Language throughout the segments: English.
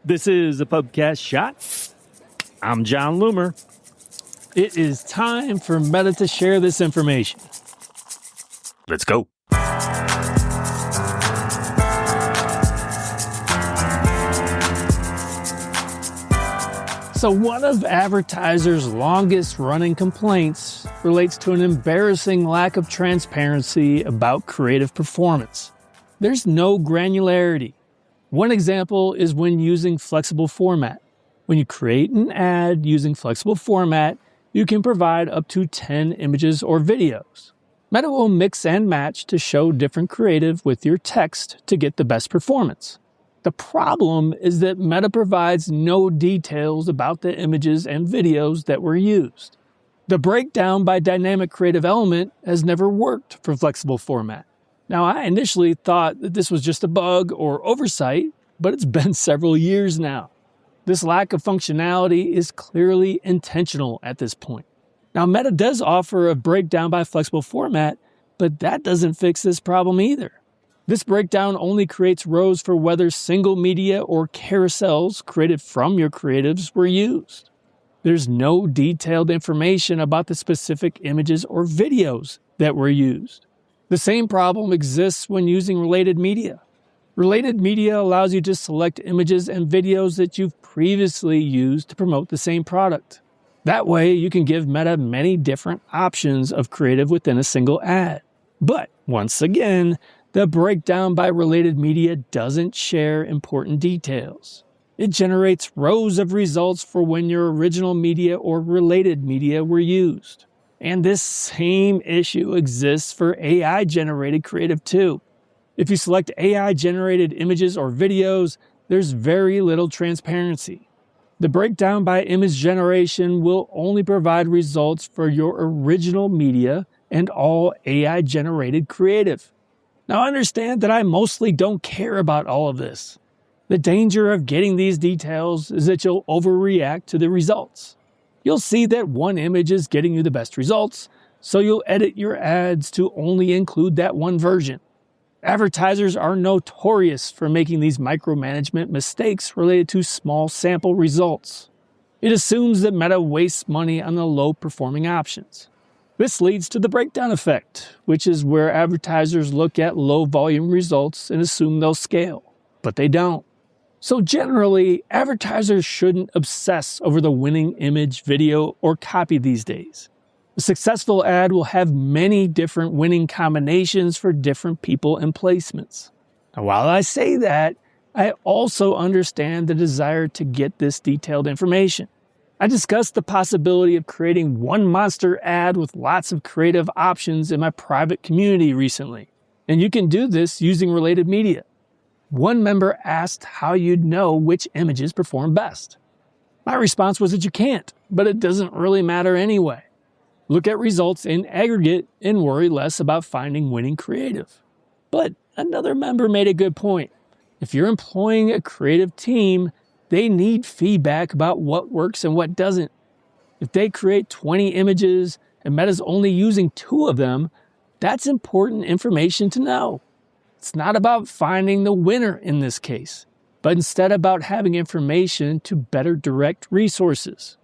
This is a Pubcast Shot. I'm John Loomer. It is time for Meta to share this information. Let's go. So one of advertisers' longest running complaints relates to an embarrassing lack of transparency about creative performance. There's no granularity. One example is when using flexible format. When you create an ad using flexible format, you can provide up to 10 images or videos. Meta will mix and match to show different creative with your text to get the best performance. The problem is that Meta provides no details about the images and videos that were used. The breakdown by dynamic creative element has never worked for flexible format. Now, I initially thought that this was just a bug or oversight, but it's been several years now. This lack of functionality is clearly intentional at this point. Now, Meta does offer a breakdown by flexible format, but that doesn't fix this problem either. This breakdown only creates rows for whether single media or carousels created from your creatives were used. There's no detailed information about the specific images or videos that were used. The same problem exists when using related media. Related media allows you to select images and videos that you've previously used to promote the same product. That way, you can give Meta many different options of creative within a single ad. But, once again, the breakdown by related media doesn't share important details. It generates rows of results for when your original media or related media were used. And this same issue exists for AI-generated creative too. If you select AI-generated images or videos, there's very little transparency. The breakdown by image generation will only provide results for your original media and all AI-generated creative. Now understand that I mostly don't care about all of this. The danger of getting these details is that you'll overreact to the results. You'll see that one image is getting you the best results, so you'll edit your ads to only include that one version. Advertisers are notorious for making these micromanagement mistakes related to small sample results. It assumes that Meta wastes money on the low-performing options. This leads to the breakdown effect, which is where advertisers look at low-volume results and assume they'll scale, but they don't. So generally, advertisers shouldn't obsess over the winning image, video, or copy these days. A successful ad will have many different winning combinations for different people and placements. Now, while I say that, I also understand the desire to get this detailed information. I discussed the possibility of creating one monster ad with lots of creative options in my private community recently, and you can do this using related media. One member asked how you'd know which images perform best. My response was that you can't, but it doesn't really matter anyway. Look at results in aggregate and worry less about finding winning creative. But another member made a good point. If you're employing a creative team, they need feedback about what works and what doesn't. If they create 20 images and Meta's only using 2 of them, that's important information to know. It's not about finding the winner in this case, but instead about having information to better direct resources.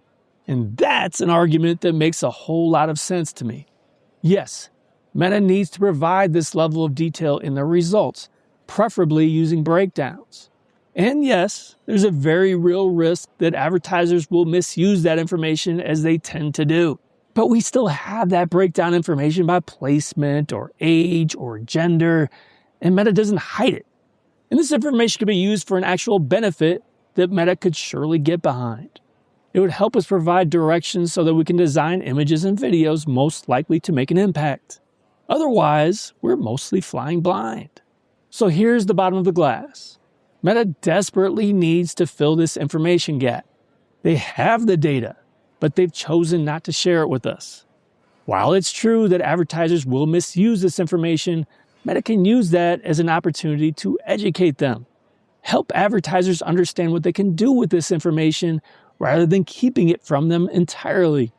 And that's an argument that makes a whole lot of sense to me. Yes, Meta needs to provide this level of detail in their results, preferably using breakdowns. And yes, there's a very real risk that advertisers will misuse that information as they tend to do. But we still have that breakdown information by placement or age or gender, and Meta doesn't hide it. And this information could be used for an actual benefit that Meta could surely get behind. It would help us provide directions so that we can design images and videos most likely to make an impact. Otherwise, we're mostly flying blind. So here's the bottom of the glass. Meta desperately needs to fill this information gap. They have the data, but they've chosen not to share it with us. While it's true that advertisers will misuse this information, Meta can use that as an opportunity to educate them. Help advertisers understand what they can do with this information rather than keeping it from them entirely.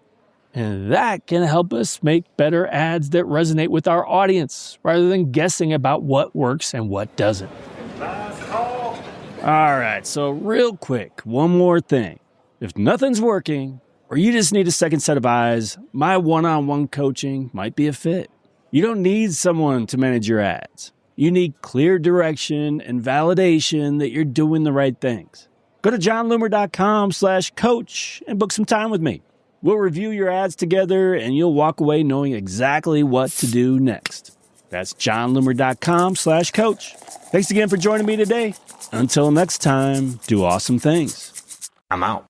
And that can help us make better ads that resonate with our audience rather than guessing about what works and what doesn't. Last call. All right, so real quick, one more thing. If nothing's working, or you just need a second set of eyes, my one-on-one coaching might be a fit. You don't need someone to manage your ads. You need clear direction and validation that you're doing the right things. Go to johnloomer.com/coach and book some time with me. We'll review your ads together and you'll walk away knowing exactly what to do next. That's johnloomer.com/coach. Thanks again for joining me today. Until next time, do awesome things. I'm out.